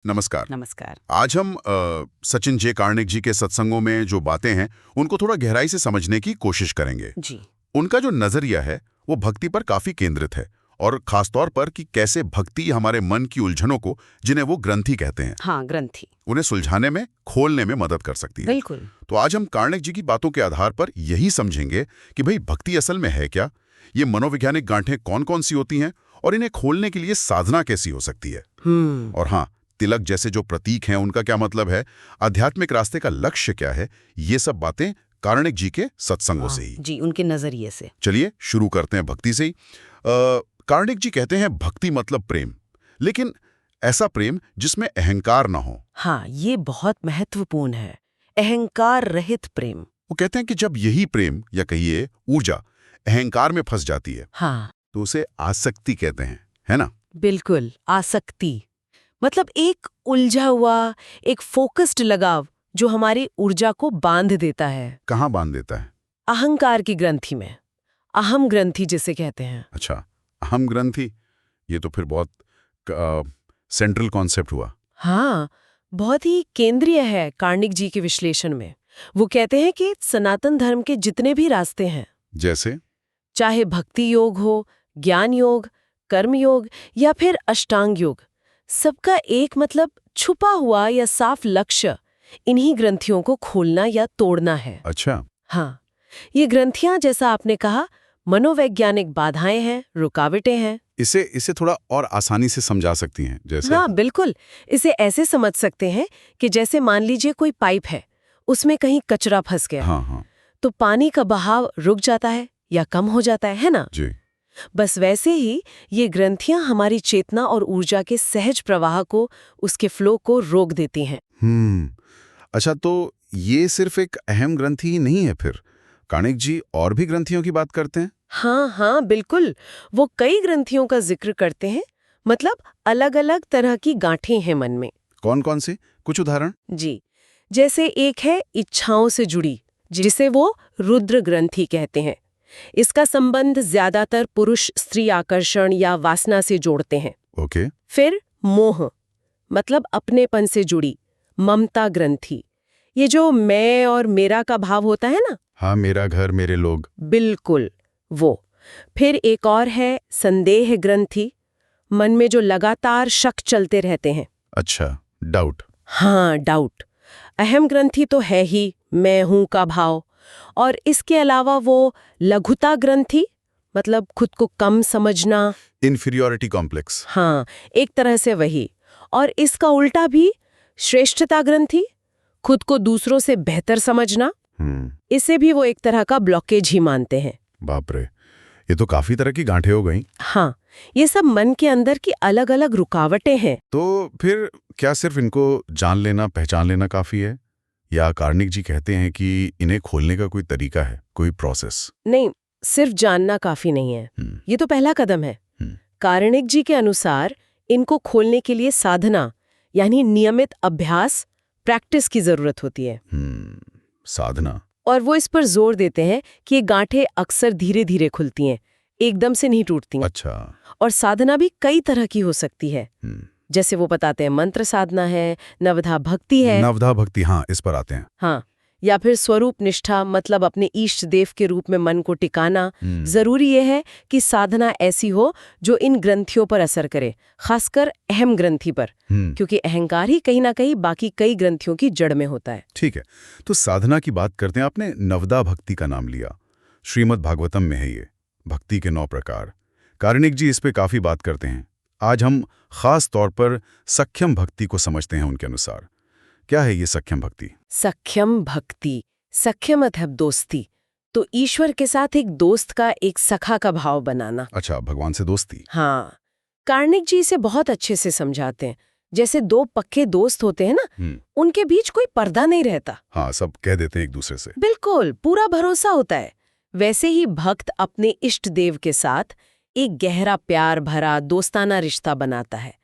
नमस्कार। नमस्कार। आज हम सचिन जे कार्णिक जी के सत्संगों में जो बातें हैं उनको थोड़ा गहराई से समझने की कोशिश करेंगे। जी। उनका जो नजरिया है वो भक्ति पर काफी केंद्रित है, और खासतौर पर कि कैसे भक्ति हमारे मन की उलझनों को, जिन्हें वो ग्रंथि कहते हैं, हाँ, ग्रंथि। उन्हें सुलझाने में, खोलने में मदद कर सकती है। बिल्कुल। तो आज हम कार्णिक जी की बातों के आधार पर यही समझेंगे कि भाई भक्ति असल में है क्या, ये मनोवैज्ञानिक गांठें कौन कौन सी होती हैं और इन्हें खोलने के लिए साधना कैसी हो सकती है। और हाँ, तिलक जैसे जो प्रतीक हैं उनका क्या मतलब है, आध्यात्मिक रास्ते का लक्ष्य क्या है, ये सब बातें कार्णिक जी के सत्संगों से ही। जी, उनके नजरिए से। चलिए शुरू करते हैं भक्ति से ही। कार्णिक जी कहते हैं भक्ति मतलब प्रेम, लेकिन ऐसा प्रेम जिसमें अहंकार ना हो। हाँ, ये बहुत महत्वपूर्ण है। अहंकार रहित प्रेम। वो कहते हैं कि जब यही प्रेम या कहिए ऊर्जा अहंकार में फंस जाती है हाँ, तो उसे आसक्ति कहते हैं, है ना। बिल्कुल। आसक्ति मतलब एक उलझा हुआ, एक फोकस्ड लगाव जो हमारी ऊर्जा को बांध देता है। कहाँ बांध देता है? अहंकार की ग्रंथि में, अहम ग्रंथि जिसे कहते हैं। अच्छा, अहम ग्रंथि, ये तो फिर बहुत सेंट्रल कॉन्सेप्ट हुआ। हाँ, बहुत ही केंद्रीय है कार्णिक जी के विश्लेषण में। वो कहते हैं कि सनातन धर्म के जितने भी रास्ते हैं, जैसे चाहे भक्ति योग हो, ज्ञान योग, कर्म योग या फिर अष्टांग योग, सबका एक मतलब छुपा हुआ या साफ लक्ष्य इन्हीं ग्रंथियों को खोलना या तोड़ना है। अच्छा, हाँ, ये ग्रंथियां, जैसा आपने कहा, मनोवैज्ञानिक बाधाएं हैं, रुकावटें हैं। इसे थोड़ा और आसानी से समझा सकती हैं, जैसे? हाँ, बिल्कुल। इसे ऐसे समझ सकते हैं कि जैसे मान लीजिए कोई पाइप है, उसमें कहीं कचरा फंस गया। हाँ हाँ तो पानी का बहाव रुक जाता है या कम हो जाता है ना। जी। बस वैसे ही ये ग्रंथियां हमारी चेतना और ऊर्जा के सहज प्रवाह को, उसके फ्लो को रोक देती हैं। अच्छा, तो ये सिर्फ एक अहम ग्रंथि ही नहीं है फिर? कार्णिक जी और भी ग्रंथियों की बात करते हैं? हाँ हाँ, बिल्कुल। वो कई ग्रंथियों का जिक्र करते हैं, मतलब अलग अलग तरह की गांठें हैं मन में। कौन कौन सी? कुछ उदाहरण? जी, जैसे एक है इच्छाओं से जुड़ी, जिसे वो रुद्र ग्रंथि कहते हैं। इसका संबंध ज्यादातर पुरुष स्त्री आकर्षण या वासना से जोड़ते हैं। ओके। फिर मोह, मतलब अपनेपन से जुड़ी, ममता ग्रंथि। ये जो मैं और मेरा का भाव होता है ना। हाँ, मेरा घर मेरे लोग। बिल्कुल, वो। फिर एक और है संदेह ग्रंथि, मन में जो लगातार शक चलते रहते हैं। अच्छा, डाउट। हाँ, डाउट। अहम ग्रंथि तो है ही मैं हूं का भाव। और इसके अलावा वो लघुता ग्रंथि, मतलब खुद को कम समझना। Inferiority complex. हाँ, एक तरह से वही। और इसका उल्टा भी श्रेष्ठता ग्रंथि, खुद को दूसरों से बेहतर समझना। इसे भी वो एक तरह का ब्लॉकेज ही मानते हैं। बाप रे, ये तो काफी तरह की गांठें हो गई। हाँ, ये सब मन के अंदर की अलग अलग रुकावटें हैं। तो फिर क्या सिर्फ इनको जान लेना, पहचान लेना काफी है, या कार्णिक जी कहते हैं कि इन्हें खोलने का कोई तरीका है, कोई प्रोसेस? नहीं, सिर्फ जानना काफी नहीं है। ये तो पहला कदम है। कार्णिक जी के अनुसार इनको खोलने के लिए साधना, यानी नियमित अभ्यास, प्रैक्टिस की जरूरत होती है। साधना। और वो इस पर जोर देते हैं कि ये गांठें अक्सर धीरे धीरे खुलती हैं, एकदम से नहीं टूटती। अच्छा। और साधना भी कई तरह की हो सकती है। जैसे वो बताते हैं, मंत्र साधना है, नवधा भक्ति है। नवधा भक्ति, हाँ, इस पर आते हैं। हाँ, या फिर स्वरूप निष्ठा, मतलब अपने इष्ट देव के रूप में मन को टिकाना। जरूरी यह है कि साधना ऐसी हो जो इन ग्रंथियों पर असर करे, खासकर अहम ग्रंथि पर, क्योंकि अहंकार ही कहीं ना कहीं बाकी कई ग्रंथियों की जड़ में होता है। ठीक है, तो साधना की बात करते हैं। आपने नवदा भक्ति का नाम लिया, श्रीमद् भागवतम में है ये भक्ति के 9 प्रकार। कार्णिक जी इस पे काफी बात करते हैं। आज हम खास तौर पर सख्यम भक्ति को समझते हैं उनके अनुसार। क्या है ये सख्यम भक्ति? सख्यम भक्ति, सख्य मतलब दोस्ती, तो ईश्वर के साथ एक दोस्त का, एक सखा का भाव बनाना। अच्छा, भगवान से दोस्ती। हाँ, कार्णिक जी इसे बहुत अच्छे से समझाते हैं। जैसे दो पक्के दोस्त होते हैं ना, उनके बीच कोई पर्दा नहीं रहता। हाँ, सब कह देते हैं एक दूसरे से। बिल्कुल, पूरा भरोसा होता है। वैसे ही भक्त अपने इष्ट देव के साथ एक गहरा प्यार भरा दोस्ताना रिश्ता बनाता है।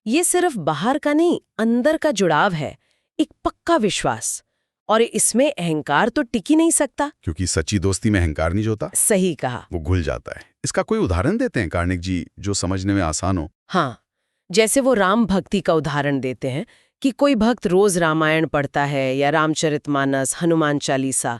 ये सिर्फ बाहर का नहीं, अंदर का जुड़ाव है, एक पक्का विश्वास। और इसमें अहंकार तो टिक ही नहीं सकता, क्योंकि सच्ची दोस्ती में अहंकार नहीं होता। सही कहा। वो घुल जाता है। इसका कोई उदाहरण देते हैं कार्णिक जी जो समझने में आसान हो? हाँ, जैसे वो राम भक्ति का उदाहरण देते हैं कि कोई भक्त रोज रामायण पढ़ता है या रामचरितमानस, हनुमान चालीसा,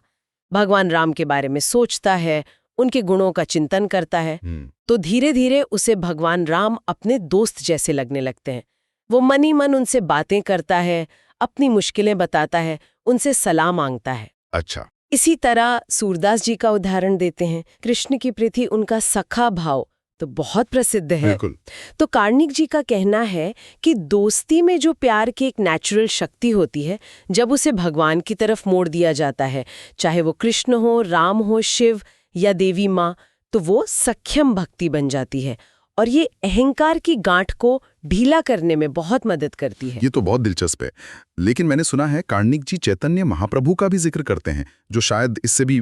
भगवान राम के बारे में सोचता है, उनके गुणों का चिंतन करता है, तो धीरे धीरे उसे भगवान राम अपने दोस्त जैसे लगने लगते हैं। वो मन ही मन उनसे बातें करता है, अपनी मुश्किलें बताता है, उनसे सलाह मांगता है। अच्छा। इसी तरह सूरदास जी का उदाहरण देते हैं। कृष्ण की प्रति उनका सखा भाव तो बहुत प्रसिद्ध है। बिल्कुल। तो कार्णिक जी का कहना है कि दोस्ती में जो प्यार की एक नेचुरल शक्ति होती है, जब उसे भगवान की तरफ मोड़ दिया जाता है, चाहे वो कृष्ण हो, राम हो, शिव या देवी माँ, तो वो सख्यम भक्ति बन जाती है और ये अहंकार की गांठ को ढीला करने में बहुत मदद करती है। ये तो बहुत दिलचस्प है। लेकिन मैंने सुना है कार्णिक जी चैतन्य महाप्रभु का भी जिक्र करते हैं, जो शायद इससे भी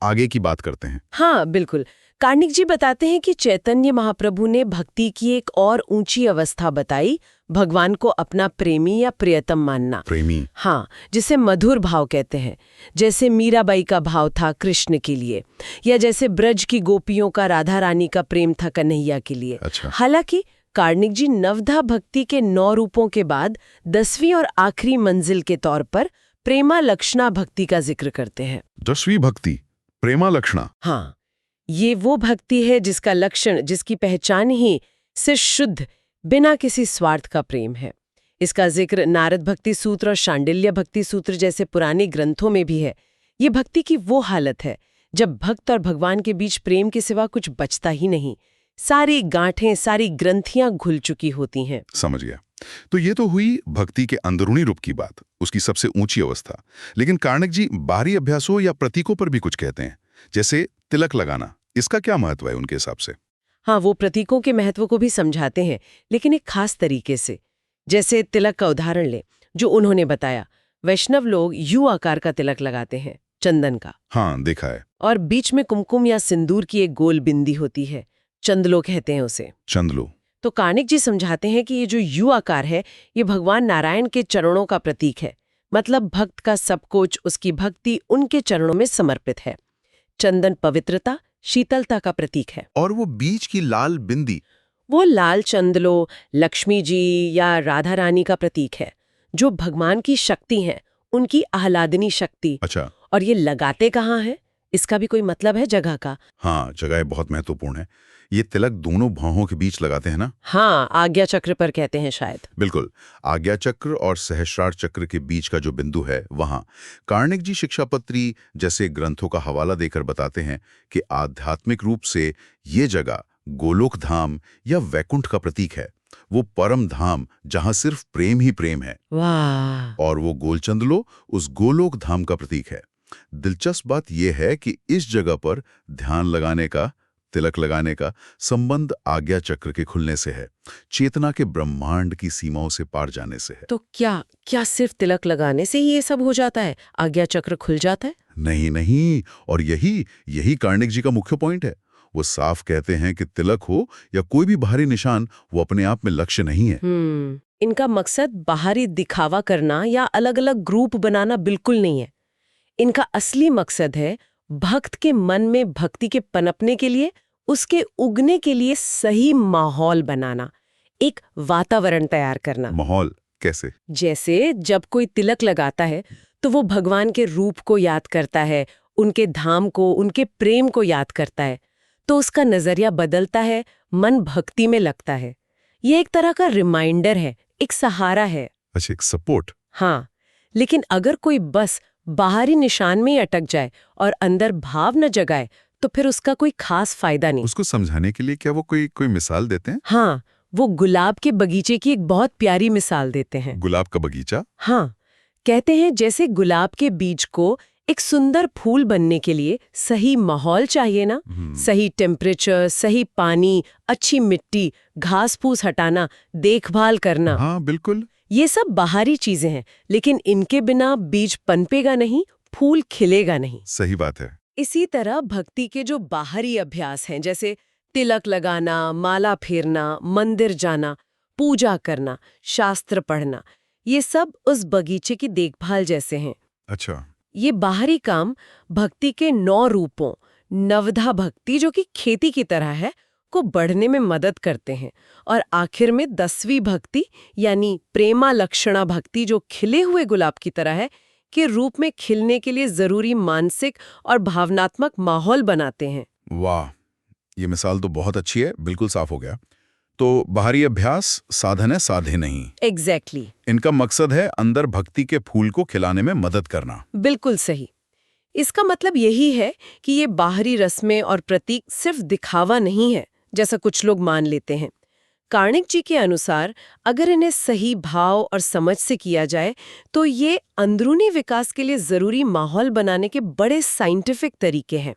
आगे की बात करते हैं। हाँ, बिल्कुल। कार्णिक जी बताते हैं कि चैतन्य महाप्रभु ने भक्ति की एक और ऊंची अवस्था बताई, भगवान को अपना प्रेमी या प्रियतम मानना। प्रेमी? हाँ, जिसे मधुर भाव कहते हैं। जैसे मीराबाई का भाव था कृष्ण के लिए, या जैसे ब्रज की गोपियों का राधा रानी का प्रेम था कन्हैया के लिए। अच्छा। हालांकि कार्णिक जी नवधा भक्ति के 9 रूपों के बाद 10वीं और आखिरी मंजिल के तौर पर प्रेमा लक्षणा भक्ति का जिक्र करते हैं। 10वीं भक्ति, प्रेमा लक्षणा? हाँ, ये वो भक्ति है जिसका लक्षण, जिसकी पहचान ही सिर्फ शुद्ध, बिना किसी स्वार्थ का प्रेम है। इसका जिक्र नारद भक्ति सूत्र और शांडिल्य भक्ति सूत्र जैसे पुराने ग्रंथों में भी है। ये भक्ति की वो हालत है जब भक्त और भगवान के बीच प्रेम के सिवा कुछ बचता ही नहीं। सारी गांठें, सारी ग्रंथियां घुल चुकी होती हैं। समझ गया। तो ये तो हुई भक्ति के अंदरूनी रूप की बात, उसकी सबसे ऊंची अवस्था। लेकिन कार्णिक जी बाहरी अभ्यासों या प्रतीकों पर भी कुछ कहते हैं, जैसे तिलक लगाना। इसका क्या महत्व है उनके हिसाब से? हाँ, वो प्रतीकों के महत्व को भी समझाते हैं, लेकिन एक खास तरीके से। जैसे तिलक का उदाहरण ले जो उन्होंने बताया। वैष्णव लोग यू आकार का तिलक लगाते हैं, चंदन का। हाँ, देखा है। और बीच में कुमकुम या सिंदूर की एक गोल बिंदी होती है, चंदलो कहते हैं उसे। चंदलो। तो कार्णिक जी समझाते हैं कि ये जो यू आकार है, ये भगवान नारायण के चरणों का प्रतीक है। मतलब भक्त का सब कुछ, उसकी भक्ति उनके चरणों में समर्पित है। चंदन पवित्रता, शीतलता का प्रतीक है। और वो बीच की लाल बिंदी? वो लाल चंदलो लक्ष्मी जी या राधा रानी का प्रतीक है, जो भगवान की शक्ति हैं, उनकी आह्लादनी शक्ति। अच्छा। और ये लगाते कहाँ हैं? इसका भी कोई मतलब है जगह का? हाँ, जगह बहुत महत्वपूर्ण है। ये तिलक दोनों भौहों के बीच लगाते हैं ना? हाँ, आज्ञा चक्र पर कहते हैं शायद। बिल्कुल। आज्ञा चक्र और सहस्रार चक्र के बीच का जो बिंदु है वहां। कार्णिक जी शिक्षापत्री जैसे ग्रंथों का हवाला देकर बताते हैं कि आध्यात्मिक रूप से ये जगह गोलोक धाम या वैकुंठ का प्रतीक है। वो परम धाम जहां सिर्फ प्रेम ही प्रेम है। वाह! और वो गोलचंदलो उस गोलोक धाम का प्रतीक है। दिलचस्प बात यह है कि इस जगह पर ध्यान लगाने का, तिलक लगाने का संबंध आज्ञा चक्र के खुलने से है, चेतना के ब्रह्मांड की सीमाओं से पार जाने से है। तो क्या सिर्फ तिलक लगाने से ही ये सब हो जाता है? आज्ञा चक्र खुल जाता है? नहीं नहीं, और यही कार्णिक जी का मुख्य पॉइंट है। वो साफ कहते हैं कि तिलक हो या कोई भी बाहरी निशान, वो अपने आप में लक्ष्य नहीं है। इनका मकसद बाहरी दिखावा करना या अलग-अलग ग्रुप बनाना बिल्कुल नहीं है। इनका असली मकसद है भक्त के मन में भक्ति के पनपने के लिए, उसके उगने के लिए सही माहौल बनाना, एक वातावरण तैयार करना। माहौल कैसे? जैसे जब कोई तिलक लगाता है तो वो भगवान के रूप को याद करता है, उनके धाम को, उनके प्रेम को याद करता है, तो उसका नजरिया बदलता है, मन भक्ति में लगता है। ये एक तरह का रिमाइंडर है, एक सहारा है। अच्छा, एक सपोर्ट। हाँ, लेकिन अगर कोई बस बाहरी निशान में ही अटक जाए और अंदर भाव न जगाए, तो फिर उसका कोई खास फायदा नहीं। उसको समझाने के लिए क्या वो कोई मिसाल देते हैं? हाँ, वो गुलाब के बगीचे की एक बहुत प्यारी मिसाल देते हैं। गुलाब का बगीचा? हाँ, कहते हैं जैसे गुलाब के बीज को एक सुंदर फूल बनने के लिए सही माहौल चाहिए ना, सही टेम्परेचर, सही पानी, अच्छी मिट्टी, घास फूस हटाना, देखभाल करना। हाँ बिल्कुल। ये सब बाहरी चीजें हैं, लेकिन इनके बिना बीज पनपेगा नहीं, फूल खिलेगा नहीं। सही बात है। इसी तरह भक्ति के जो बाहरी अभ्यास हैं, जैसे तिलक लगाना, माला फेरना, मंदिर जाना, पूजा करना, शास्त्र पढ़ना, ये सब उस बगीचे की देखभाल जैसे हैं। अच्छा। ये बाहरी काम भक्ति के 9 रूपों, नवधा भक्ति जो कि खेती की तरह है, को बढ़ने में मदद करते हैं। और आखिर में 10वीं भक्ति यानी प्रेमा लक्षणा भक्ति, जो खिले हुए गुलाब की तरह है, के रूप में खिलने के लिए जरूरी मानसिक और भावनात्मक माहौल बनाते हैं। वाह, ये मिसाल तो बहुत अच्छी है, बिल्कुल साफ हो गया। तो बाहरी अभ्यास साधन है, साधे नहीं। एग्जैक्टली। इनका मकसद है अंदर भक्ति के फूल को खिलाने में मदद करना। बिल्कुल सही। इसका मतलब यही है कि ये बाहरी रस्में और प्रतीक सिर्फ दिखावा नहीं है, जैसा कुछ लोग मान लेते हैं। कार्णिक जी के अनुसार अगर इन्हें सही भाव और समझ से किया जाए तो ये अंदरूनी विकास के लिए जरूरी माहौल बनाने के बड़े साइंटिफिक तरीके हैं।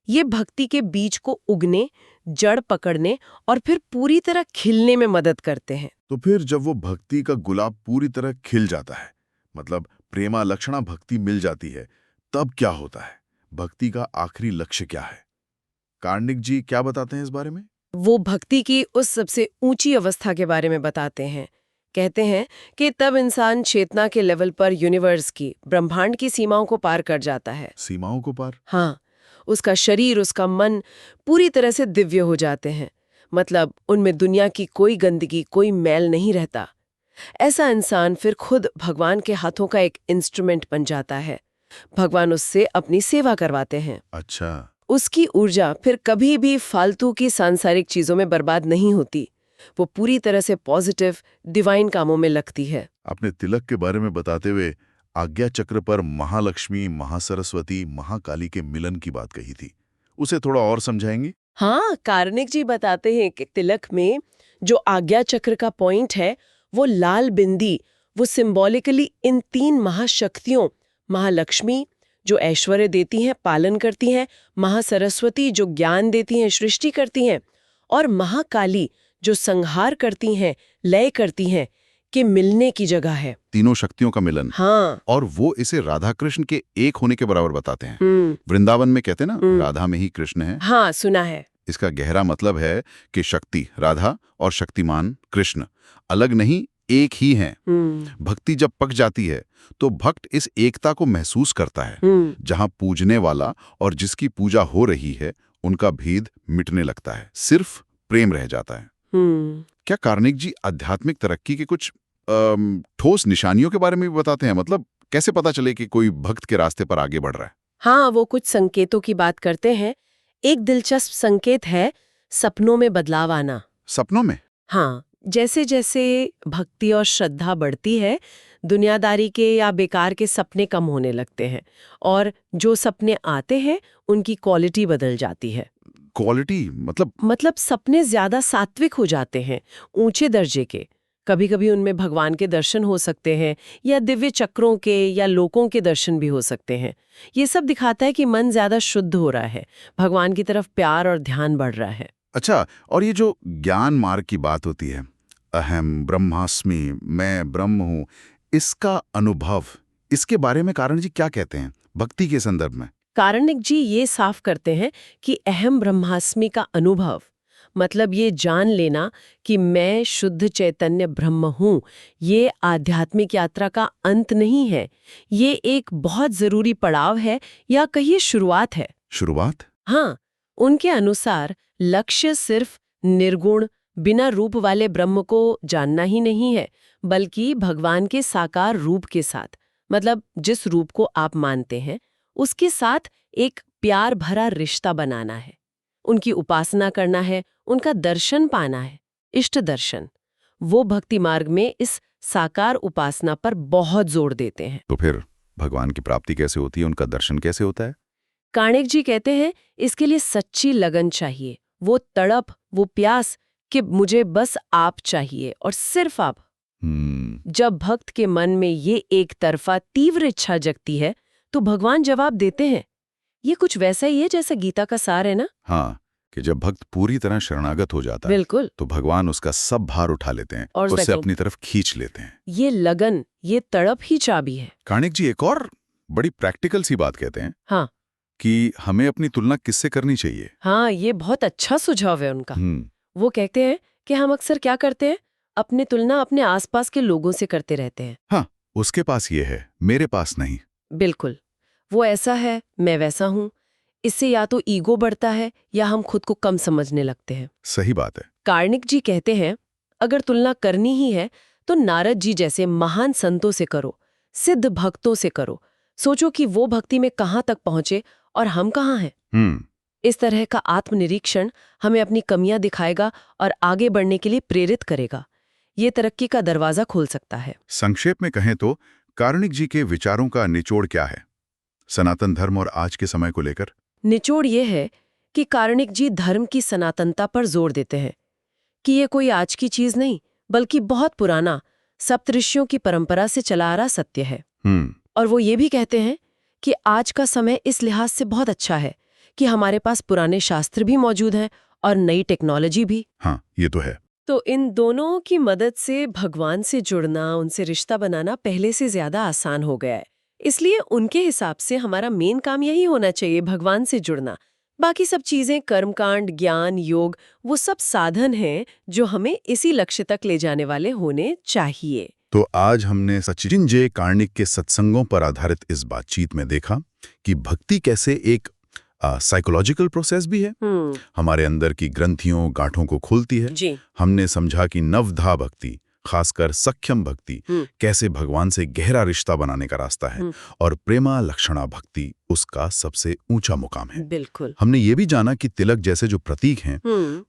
ये भक्ति के बीज को उगने, जड़ पकड़ने और फिर पूरी तरह खिलने में मदद करते हैं। तो फिर जब वो भक्ति का गुलाब पूरी तरह खिल जाता है, मतलब प्रेमा लक्षणा भक्ति मिल जाती है, तब क्या होता है? भक्ति का आखिरी लक्ष्य क्या है? कार्णिक जी क्या बताते हैं इस बारे में? वो भक्ति की उस सबसे ऊंची अवस्था के बारे में बताते हैं। कहते हैं कि तब इंसान चेतना के लेवल पर यूनिवर्स की, ब्रह्मांड की सीमाओं को पार कर जाता है। सीमाओं को पार? हाँ, उसका शरीर, उसका मन पूरी तरह से दिव्य हो जाते हैं। मतलब उनमें दुनिया की कोई गंदगी, कोई मैल नहीं रहता। ऐसा इंसान फिर खुद भगवान के हाथों का एक इंस्ट्रूमेंट बन जाता है। भगवान उससे अपनी सेवा करवाते हैं। अच्छा। उसकी ऊर्जा फिर कभी भी फालतू की सांसारिक चीजों में बर्बाद नहीं होती। वो पूरी तरह से पॉजिटिव, डिवाइन कामों में लगती है। आपने तिलक के बारे में बताते हुए आज्ञा चक्र पर महालक्ष्मी, महासरस्वती, महाकाली के मिलन की बात कही थी। उसे थोड़ा और समझाएंगे? हाँ, कार्णिक जी बताते हैं कि तिलक में जो आज्ञा चक्र का पॉइंट है, वो लाल बिंदी, वो सिंबॉलिकली इन 3 महाशक्तियों, महालक्ष्मी जो ऐश्वर्य देती हैं, पालन करती हैं, महासरस्वती जो ज्ञान देती हैं, सृष्टि करती हैं, और महाकाली जो संहार करती हैं, लय करती हैं, के मिलने की जगह है। तीनों शक्तियों का मिलन। हाँ। और वो इसे राधा कृष्ण के एक होने के बराबर बताते हैं। वृंदावन में कहते ना, राधा में ही कृष्ण है। हाँ, सुना है। इसका गहरा मतलब है कि शक्ति राधा और शक्तिमान कृष्ण अलग नहीं, एक ही हैं। भक्ति जब पक जाती है तो भक्त इस एकता को महसूस करता है। जहां पूजने वाला और जिसकी पूजा हो रही है, उनका भेद मिटने लगता है, सिर्फ प्रेम रह जाता है। क्या कार्णिक जी आध्यात्मिक तरक्की के कुछ ठोस निशानियों के बारे में भी बताते हैं? मतलब कैसे पता चले कि कोई भक्त के रास्ते पर आगे बढ़ रहा है? हाँ, वो कुछ संकेतों की बात करते हैं। एक दिलचस्प संकेत है सपनों में बदलाव आना। सपनों में? हाँ, जैसे जैसे भक्ति और श्रद्धा बढ़ती है, दुनियादारी के या बेकार के सपने कम होने लगते हैं, और जो सपने आते हैं उनकी क्वालिटी बदल जाती है। क्वालिटी मतलब सपने ज्यादा सात्विक हो जाते हैं, ऊंचे दर्जे के। कभी कभी उनमें भगवान के दर्शन हो सकते हैं, या दिव्य चक्रों के या लोकों के दर्शन भी हो सकते हैं। ये सब दिखाता है कि मन ज्यादा शुद्ध हो रहा है, भगवान की तरफ प्यार और ध्यान बढ़ रहा है। अच्छा, और ये जो ज्ञान मार्ग की बात होती है, अहम ब्रह्मास्मि, मैं ब्रह्म हूं, इसका अनुभव, इसके बारे में कारण जी क्या कहते हैं भक्ति के संदर्भ में? कार्णिक जी ये साफ करते हैं कि अहम ब्रह्मास्मि का अनुभव मतलब ये जान लेना कि मैं शुद्ध चैतन्य ब्रह्म हूँ, ये आध्यात्मिक यात्रा का अंत नहीं है। ये एक बहुत जरूरी पड़ाव है, या कहिए शुरुआत है। शुरुआत? हाँ, उनके अनुसार लक्ष्य सिर्फ निर्गुण, बिना रूप वाले ब्रह्म को जानना ही नहीं है, बल्कि भगवान के साकार रूप के साथ, मतलब जिस रूप को आप मानते हैं, उसके साथ एक प्यार भरा रिश्ता बनाना है, उनकी उपासना करना है, उनका दर्शन पाना है, इष्ट दर्शन। वो भक्ति मार्ग में इस साकार उपासना पर बहुत जोर देते हैं। तो फिर भगवान की प्राप्ति कैसे होती है, उनका दर्शन कैसे होता है? कार्णिक जी कहते हैं इसके लिए सच्ची लगन चाहिए, वो तड़प, वो प्यास कि मुझे बस आप चाहिए और सिर्फ आप। जब भक्त के मन में ये एक तरफा तीव्र इच्छा जगती है तो भगवान जवाब देते हैं। ये कुछ वैसा ही है जैसा गीता का सार है ना। हाँ, कि जब भक्त पूरी तरह शरणागत हो जाता है, बिल्कुल, तो भगवान उसका सब भार उठा लेते हैं और उससे अपनी तरफ खींच लेते हैं। ये लगन, ये तड़प ही चाबी है। कार्णिक जी एक और बड़ी प्रैक्टिकल सी बात कहते हैं। हाँ, कि हमें अपनी तुलना किससे करनी चाहिए? हाँ, ये बहुत अच्छा सुझाव है उनका। वो कहते हैं कि हम अक्सर क्या करते हैं, अपनी तुलना अपने आसपास के लोगों से करते रहते हैं। हाँ, उसके पास ये है, मेरे पास नहीं। बिल्कुल, वो ऐसा है, मैं वैसा हूँ। इससे या तो ईगो बढ़ता है या हम खुद को कम समझने लगते हैं। सही बात है। कार्निक जी कहते हैं, अगर तुलना करनी ही है तो नारद जी जैसे महान संतों से करो, सिद्ध भक्तों से करो। सोचो कि वो भक्ति में कहाँ तक पहुंचे और हम कहाँ हैं। इस तरह का आत्मनिरीक्षण हमें अपनी कमियां दिखाएगा और आगे बढ़ने के लिए प्रेरित करेगा। ये तरक्की का दरवाजा खोल सकता है। संक्षेप में कहें तो कार्निक जी के विचारों का निचोड़ क्या है सनातन धर्म और आज के समय को लेकर? निचोड़ ये है कि कार्निक जी धर्म की सनातनता पर जोर देते हैं कि ये कोई आज की चीज नहीं, बल्कि बहुत पुराना सप्तऋषियों की परंपरा से चला आ रहा सत्य है। और वो ये भी कहते हैं कि आज का समय इस लिहाज से बहुत अच्छा है कि हमारे पास पुराने शास्त्र भी मौजूद हैं और नई टेक्नोलॉजी भी। हाँ, ये तो है। तो इन दोनों की मदद से भगवान से जुड़ना, उनसे रिश्ता बनाना पहले से ज्यादा आसान हो गया है। इसलिए उनके हिसाब से हमारा मेन काम यही होना चाहिए, भगवान से जुड़ना। बाकी सब चीजें, कर्मकांड, ज्ञान, योग, वो सब साधन हैं जो हमें इसी लक्ष्य तक ले जाने वाले होने चाहिए। तो आज हमने सचिन जे कार्निक के सत्संगों पर आधारित इस बातचीत में देखा कि भक्ति कैसे एक साइकोलॉजिकल प्रोसेस भी है, हमारे अंदर की ग्रंथियों, गांठों को खोलती है। जी। हमने समझा कि नवधा भक्ति, खासकर सख्यम भक्ति, कैसे भगवान से गहरा रिश्ता बनाने का रास्ता है, और प्रेमा लक्षणा भक्ति उसका सबसे ऊंचा मुकाम है। बिल्कुल। हमने ये भी जाना कि तिलक जैसे जो प्रतीक हैं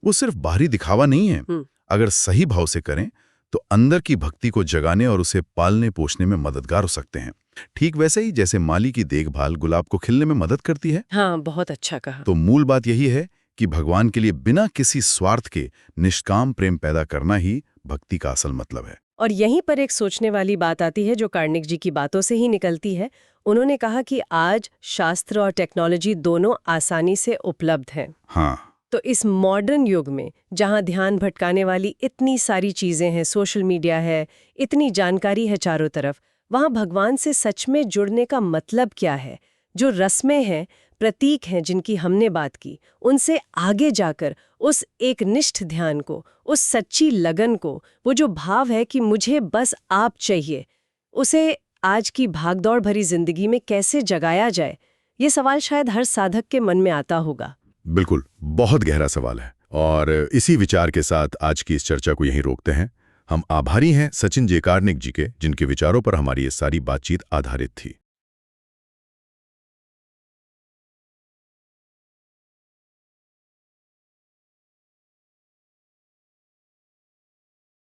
वो सिर्फ बाहरी दिखावा नहीं है। अगर सही भाव से करें तो अंदर की भक्ति को जगाने और उसे पालने पोषने में मददगार हो सकते हैं। ठीक वैसे ही जैसे माली की देखभाल गुलाब को खिलने में मदद करती है। हाँ, बहुत अच्छा कहा। तो मूल बात यही है कि भगवान के लिए बिना किसी स्वार्थ के निष्काम प्रेम पैदा करना ही भक्ति का असल मतलब है। और यहीं पर एक सोचने वाली बात आती है जो कार्निक जी की बातों से ही निकलती है। उन्होंने कहा कि आज शास्त्र और टेक्नोलॉजी दोनों आसानी से उपलब्ध हैं। हाँ। तो इस मॉडर्न युग में जहां ध्यान भटकाने वाली इतनी सारी चीजें हैं, सोशल मीडिया है, इतनी जानकारी है चारों तरफ, वहां भगवान से सच में जुड़ने का मतलब क्या है? जो रस्में हैं, प्रतीक हैं जिनकी हमने बात की, उनसे आगे जाकर उस एक निष्ठ ध्यान को, उस सच्ची लगन को, वो जो भाव है कि मुझे बस आप चाहिए, उसे आज की भागदौड़ भरी जिंदगी में कैसे जगाया जाए? ये सवाल शायद हर साधक के मन में आता होगा। बिल्कुल, बहुत गहरा सवाल है। और इसी विचार के साथ आज की इस चर्चा को यहीं रोकते हैं। हम आभारी हैं सचिन जे कार्निक जी के, जिनके विचारों पर हमारी ये सारी बातचीत आधारित थी।